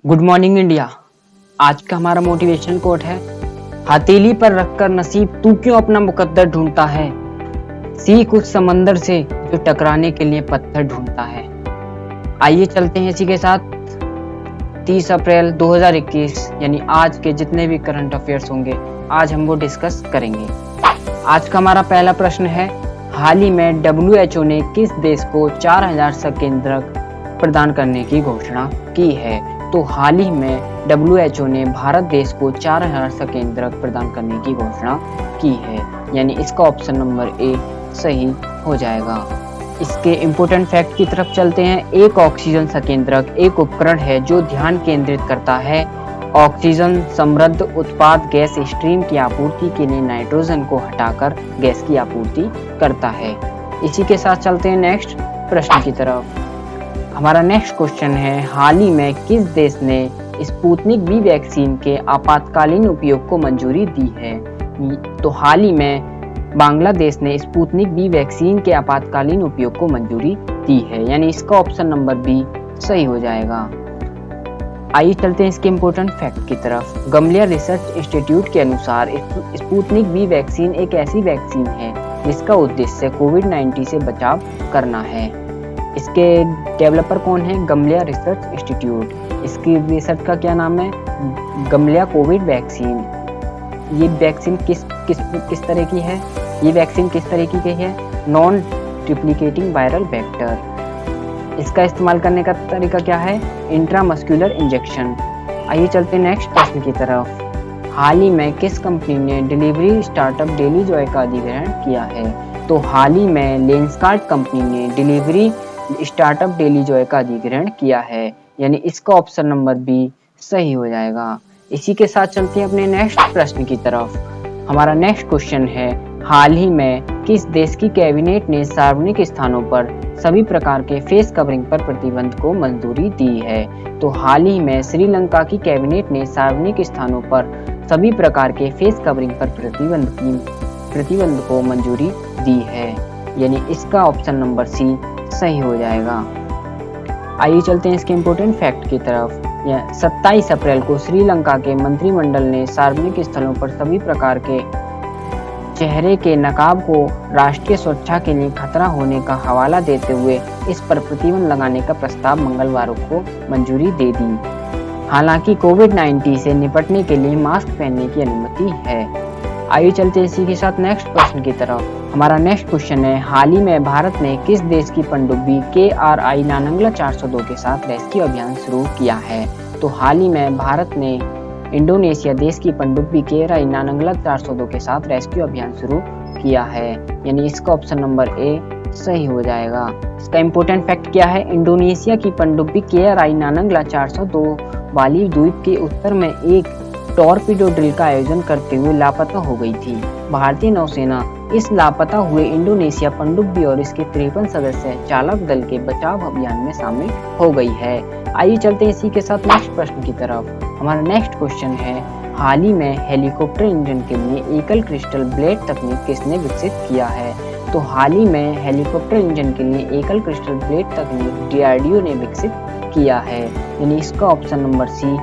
Good morning India. आज का हमारा मोटिवेशन कोट है, हथेली पर रखकर नसीब तू क्यों अपना मुकद्दर ढूंढता है, सीख उस समंदर से जो टकराने के लिए पत्थर ढूंढता है। आइए चलते हैं इसी के साथ 30 अप्रैल 2021 यानी आज के जितने भी करंट अफेयर्स होंगे आज हम वो डिस्कस करेंगे। आज का हमारा पहला प्रश्न है, हाल ही में WHO ने किस देश को 4000 संकेंद्रक प्रदान करने की घोषणा की है। तो हाल ही में WHO ने भारत देश को 4000 संकेंद्रक प्रदान करने की घोषणा की है, यानी इसका ऑप्शन नंबर ए सही हो जाएगा। इसके इम्पोर्टेंट फैक्ट की तरफ चलते हैं। एक ऑक्सीजन संकेंद्रक एक उपकरण है जो ध्यान केंद्रित करता है ऑक्सीजन समृद्ध उत्पाद गैस स्ट्रीम की आपूर्ति के लिए नाइट्रोजन को हटाकर गैस की आपूर्ति करता है। इसी के साथ चलते हैं नेक्स्ट प्रश्न की तरफ। हमारा नेक्स्ट क्वेश्चन है, हाल ही में किस देश ने स्पुतनिक वी वैक्सीन के आपातकालीन उपयोग को मंजूरी दी है। तो हाल ही में बांग्लादेश ने स्पुतनिक वी वैक्सीन के आपातकालीन उपयोग को मंजूरी दी है, यानी इसका ऑप्शन नंबर बी सही हो जाएगा। आइए चलते हैं इसके इम्पोर्टेंट फैक्ट की तरफ। गमलिया रिसर्च इंस्टीट्यूट के अनुसार स्पुतनिक वी वैक्सीन एक ऐसी वैक्सीन है जिसका उद्देश्य कोविड-19 से बचाव करना है। इसके डेवलपर कौन है? गमलिया रिसर्च इंस्टीट्यूट। इसकी रिसर्च का क्या नाम है? गमलिया कोविड वैक्सीन। ये वैक्सीन किस तरह की है? ये वैक्सीन किस तरह की है? Non replicating viral vector. इसका इस्तेमाल करने का तरीका क्या है? Intramuscular injection. आइए चलते नेक्स्ट प्रश्न की तरफ। हाल ही में किस कंपनी ने डिलीवरी स्टार्टअप डेली जॉय का अधिग्रहण किया है? तो हाल ही में लेंसकार्ट कंपनी ने डिलीवरी स्टार्टअप डेली जॉय का अधिग्रहण किया है, यानी इसका ऑप्शन नंबर बी सही हो जाएगा। इसी के साथ चलते हैं अपने नेक्स्ट प्रश्न की तरफ। हमारा नेक्स्ट क्वेश्चन है, हाल ही में किस देश की कैबिनेट ने सार्वजनिक स्थानों पर सभी प्रकार के फेस कवरिंग पर प्रतिबंध को मंजूरी दी है। तो हाल ही में श्रीलंका की कैबिनेट ने सार्वजनिक स्थानों पर सभी प्रकार के फेस कवरिंग पर प्रतिबंध को मंजूरी दी है, यानी इसका ऑप्शन नंबर सी सही हो जाएगा। आइए चलते हैं इसके इम्पोर्टेंट फैक्ट की तरफ। 27 अप्रैल को श्रीलंका के मंत्रिमंडल ने सार्वजनिक स्थलों पर सभी प्रकार के चेहरे के नकाब को राष्ट्रीय सुरक्षा के लिए खतरा होने का हवाला देते हुए इस पर प्रतिबंध लगाने का प्रस्ताव मंगलवार को मंजूरी दे दी। हालांकि कोविड-19 से निपटने के लिए मास्क पहनने की अनुमति है। आइए चलते इसी के साथ नेक्स्ट प्रश्न की तरफ। हमारा नेक्स्ट क्वेश्चन है, हाल ही में भारत ने किस देश की पनडुब्बी KRI नानंगला 402 के साथ रेस्क्यू अभियान शुरू किया है। तो हाल ही में भारत ने इंडोनेशिया देश की पनडुब्बी KRI नानंगला 402 के साथ रेस्क्यू अभियान शुरू किया है, यानी इसका ऑप्शन नंबर ए सही हो जाएगा। इसका इम्पोर्टेंट फैक्ट क्या है? इंडोनेशिया की पनडुब्बी KRI नानंगला 402 बाली द्वीप के उत्तर में एक टॉर्पीडो ड्रिल का आयोजन करते हुए लापता हो गई थी। भारतीय नौसेना इस लापता हुए इंडोनेशिया पनडुब्बी और इसके 53 सदस्य चालक दल के बचाव अभियान में शामिल हो गई है। आइए चलते हैं इसी के साथ नेक्स्ट प्रश्न की तरफ। हमारा नेक्स्ट क्वेश्चन है, हाल ही में हेलीकॉप्टर इंजन के लिए एकल क्रिस्टल ब्लेड तकनीक किसने विकसित किया है। तो हाल ही में हेलीकॉप्टर इंजन के लिए एकल क्रिस्टल ब्लेड तकनीक DRDO ने विकसित किया है, यानी इसका ऑप्शन नंबर सी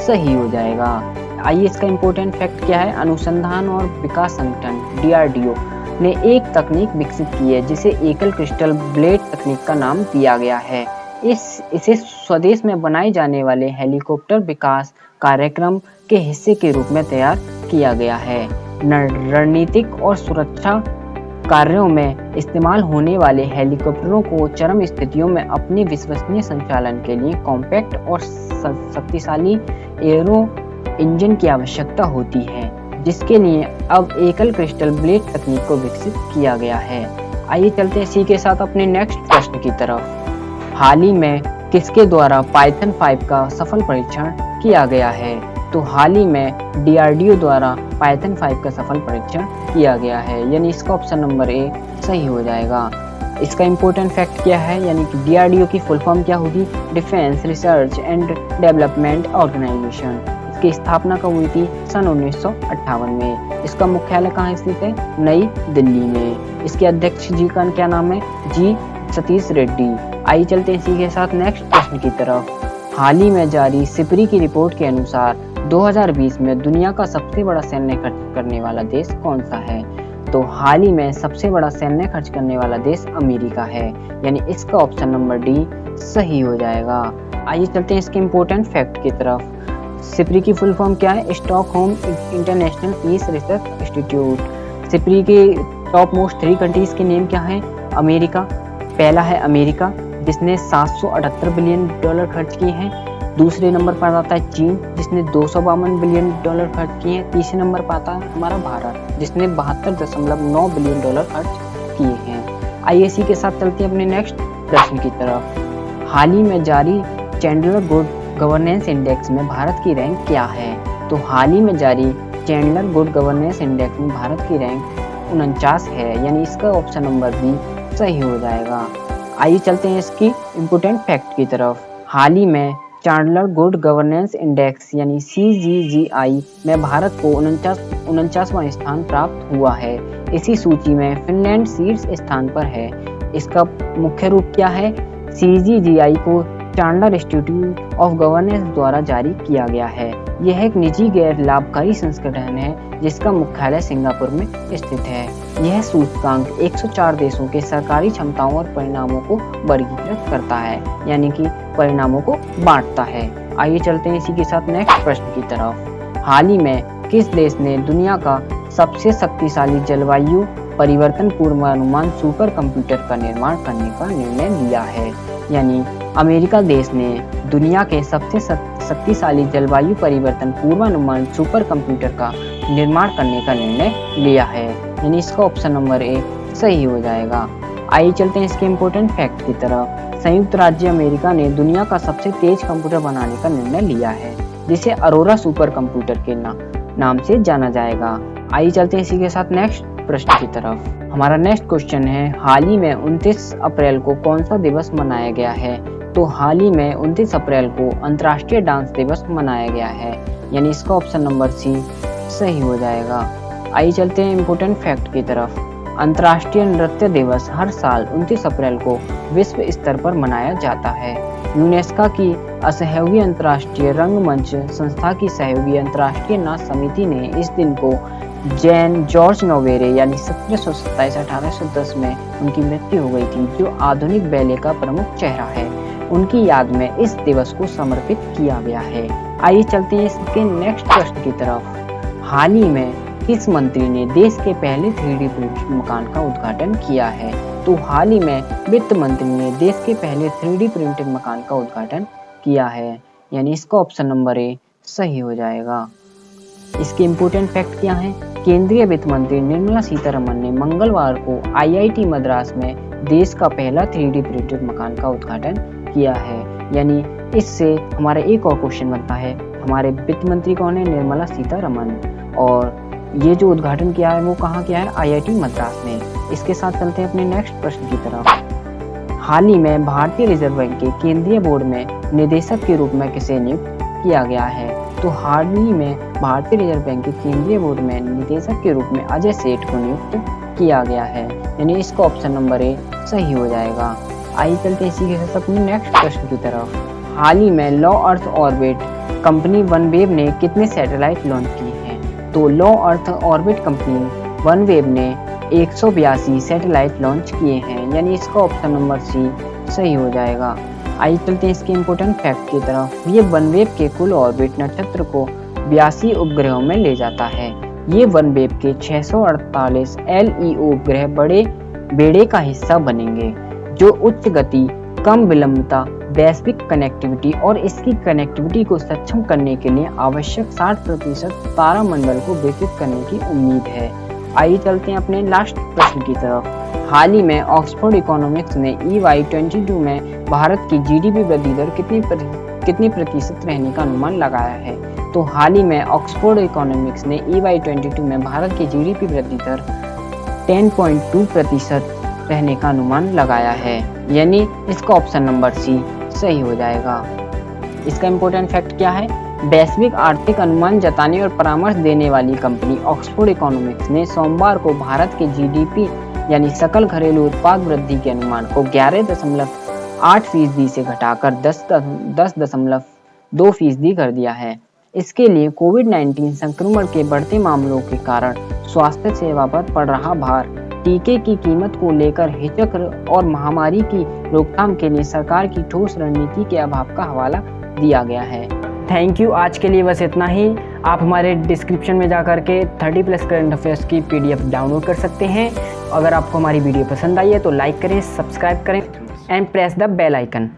सही हो जाएगा। आइए इसका इम्पोर्टेंट फैक्ट क्या है? अनुसंधान और विकास संगठन DRDO ने एक तकनीक विकसित की है जिसे एकल क्रिस्टल ब्लेड तकनीक का नाम दिया गया है। इसे स्वदेश में बनाए जाने वाले हेलीकॉप्टर विकास कार्यक्रम के हिस्से के रूप में तैयार किया गया है। रणनीतिक और सुरक्षा कार्यों में इस्तेमाल होने वाले हेलीकॉप्टरों को चरम स्थितियों में अपने विश्वसनीय संचालन के लिए कॉम्पैक्ट और शक्तिशाली एरो इंजन की आवश्यकता होती है, जिसके लिए अब एकल क्रिस्टल ब्लेड तकनीक को विकसित किया गया है। आइए चलते हैं इसी के साथ अपने नेक्स्ट प्रश्न की तरफ। हाल ही में किसके द्वारा पाइथन 5 का सफल परीक्षण किया गया है। तो हाल ही में DRDO द्वारा पाइथन 5 का सफल परीक्षण किया गया है, यानी इसका ऑप्शन नंबर ए सही हो जाएगा। इसका इम्पोर्टेंट फैक्ट क्या है? यानी कि DRDO की फुल फॉर्म क्या होगी? Defence research and development organisation. की स्थापना कब हुई थी? सन 1958 में। इसका मुख्यालय कहाँ स्थित है? नई दिल्ली में। इसके अध्यक्ष जी का क्या नाम है? जी सतीश रेड्डी। आइए चलते हैं इसी के साथ नेक्स्ट प्रश्न की तरफ। हाल ही में जारी सिपरी की रिपोर्ट के अनुसार 2020 में दुनिया का सबसे बड़ा सैन्य खर्च करने वाला देश कौन सा है? तो हाल ही में सबसे बड़ा सैन्य खर्च करने वाला देश अमेरिका है, यानी इसका ऑप्शन नंबर डी सही हो जाएगा। आइए चलते हैं इसके इम्पोर्टेंट फैक्ट की तरफ। सिपरी की फुल फॉर्म क्या है? Stockholm International Peace Research Institute. SIPRI के टॉप मोस्ट 3 कंट्रीज के नेम क्या है? अमेरिका, पहला है अमेरिका जिसने 778 बिलियन डॉलर खर्च किए हैं। दूसरे नंबर पर आता है चीन जिसने 252 बिलियन डॉलर खर्च किए हैं। तीसरे नंबर पर आता है हमारा भारत जिसने 72.9 बिलियन डॉलर खर्च किए हैं। आइए इसी के साथ चलते हैं अपने नेक्स्ट प्रश्न की तरफ। हाल ही में जारी चैंडलर गुड गवर्नेंस इंडेक्स में भारत की रैंक क्या है? तो हाल ही में जारी चैंडलर गुड गवर्नेंस इंडेक्स में भारत की रैंक 49 है, यानी इसका ऑप्शन नंबर बी सही हो जाएगा। आइए चलते हैं इसकी इम्पोर्टेंट फैक्ट की तरफ। हाल ही में चैंडलर गुड गवर्नेंस इंडेक्स यानी CGGI में भारत को 49वां स्थान प्राप्त हुआ है। इसी सूची में फिनलैंड शीर्ष स्थान पर है। इसका मुख्य रूप क्या है? CGGI को चैंडलर इंस्टीट्यूट ऑफ गवर्नेंस द्वारा जारी किया गया है। यह एक निजी गैर लाभकारी संगठन है जिसका मुख्यालय सिंगापुर में स्थित है। यह सूचकांक 104 देशों के सरकारी क्षमताओं और परिणामों को वर्गीकृत करता है, यानी कि परिणामों को बांटता है। आइए चलते हैं इसी के साथ नेक्स्ट प्रश्न की तरफ। हाल ही में किस देश ने दुनिया का सबसे शक्तिशाली जलवायु परिवर्तन पूर्वानुमान सुपर कंप्यूटर का निर्माण करने का निर्णय लिया है? यानी अमेरिका देश ने दुनिया के सबसे शक्तिशाली जलवायु परिवर्तन पूर्वानुमान सुपर कंप्यूटर का निर्माण करने का निर्णय लिया है, यानी इसका ऑप्शन नंबर ए सही हो जाएगा। आइए चलते हैं इसके इम्पोर्टेंट फैक्ट की तरफ। संयुक्त राज्य अमेरिका ने दुनिया का सबसे तेज कंप्यूटर बनाने का निर्णय लिया है जिसे अरोरा सुपर कंप्यूटर के नाम से जाना जाएगा। आइए चलते हैं इसी के साथ नेक्स्ट प्रश्न की तरफ। हमारा नेक्स्ट क्वेश्चन है, हाल ही में 29 अप्रैल को कौन सा दिवस मनाया गया है? तो हाल ही में 29 अप्रैल को अंतर्राष्ट्रीय डांस दिवस मनाया गया है, यानी इसका ऑप्शन नंबर सी सही हो जाएगा। आइए चलते हैं इम्पोर्टेंट फैक्ट की तरफ। अंतर्राष्ट्रीय नृत्य दिवस हर साल 29 अप्रैल को विश्व स्तर पर मनाया जाता है। यूनेस्को की असहयोगी अंतर्राष्ट्रीय रंगमंच संस्था की सहयोगी अंतर्राष्ट्रीय नाच समिति ने इस दिन को जैन जॉर्ज नोवेरे यानी 1727-1810 में उनकी मृत्यु हो गई थी, जो आधुनिक बैले का प्रमुख चेहरा है। उनकी याद में इस दिवस को समर्पित किया गया है। आइए चलते हैं इसके नेक्स्ट प्रश्न की तरफ। हाल ही में किस मंत्री ने देश के पहले 3D प्रिंटेड मकान का उद्घाटन किया है? तो हाल ही में वित्त मंत्री ने देश के पहले 3D प्रिंटेड मकान का उद्घाटन किया है, यानी इसका ऑप्शन नंबर ए सही हो जाएगा। इसके इम्पोर्टेंट फैक्ट क्या हैं? केंद्रीय वित्त मंत्री निर्मला सीतारमण ने मंगलवार को IIT मद्रास में देश का पहला 3D प्रिंटेड मकान का उद्घाटन किया है, यानी इससे हमारा एक और क्वेश्चन बनता है, हमारे वित्त मंत्री कौन है? निर्मला सीतारमण। और ये जो उद्घाटन किया है वो कहाँ किया है? IIT मद्रास में। इसके साथ चलते हैं अपने नेक्स्ट प्रश्न की तरफ। हाल ही में भारतीय रिजर्व बैंक के केंद्रीय बोर्ड में निदेशक के रूप में किसे नियुक्त किया गया है? तो हाल ही में भारतीय रिजर्व बैंक के केंद्रीय बोर्ड में निदेशक के रूप में अजय सेठ को नियुक्त किया गया है, यानी इसका ऑप्शन नंबर ए सही हो जाएगा। आइए चलते हैं इसी के साथ अपने नेक्स्ट प्रश्न की तरफ। हाल ही में लो अर्थ ऑर्बिट कंपनी वनवेव ने कितने सैटेलाइट लॉन्च किए हैं? तो लो अर्थ ऑर्बिट कंपनी वनवेव ने 182 सैटेलाइट लॉन्च किए हैं, यानी इसका ऑप्शन नंबर सी सही हो जाएगा। आइए चलते हैं इसके इम्पोर्टेंट फैक्ट की तरफ। ये वनवेव के कुल ऑर्बिट नक्षत्र को 82 उपग्रहों में ले जाता है। ये वनवेव के 648 LEO उपग्रह बड़े बेड़े का हिस्सा बनेंगे, जो उच्च गति, कम विलंबता, वैश्विक कनेक्टिविटी और इसकी कनेक्टिविटी को सक्षम करने के लिए आवश्यक 60% तारामंडल को विकसित करने की उम्मीद है। आइए चलते हैं अपने लास्ट प्रश्न की तरफ। हाल ही में ऑक्सफोर्ड इकोनॉमिक्स ने EY22 में भारत की GDP वृद्धि दर कितनी प्रतिशत रहने का अनुमान लगाया है? तो हाल ही में ऑक्सफोर्ड इकोनॉमिक्स ने EY22 में भारत की GDP वृद्धि दर 10.2% रहने का अनुमान लगाया है, यानी इसका ऑप्शन नंबर सी सही हो जाएगा। इसका इम्पोर्टेंट फैक्ट क्या है? वैश्विक आर्थिक अनुमान जताने और परामर्श देने वाली कंपनी ऑक्सफोर्ड इकोनॉमिक्स ने सोमवार को भारत के GDP यानी सकल घरेलू उत्पाद वृद्धि के अनुमान को 8% से घटाकर 10.2% कर दिया है। इसके लिए कोविड-19 संक्रमण के बढ़ते मामलों के कारण स्वास्थ्य सेवा पर पड़ रहा भार, टीके की कीमत को लेकर हिचक और महामारी की रोकथाम के लिए सरकार की ठोस रणनीति के अभाव का हवाला दिया गया है। Thank you. आज के लिए बस इतना ही। आप हमारे डिस्क्रिप्शन में जाकर के 30+ करंट अफेयर्स की PDF डाउनलोड कर सकते हैं। अगर आपको हमारी वीडियो पसंद आई है तो लाइक करें, सब्सक्राइब करें and press the bell icon.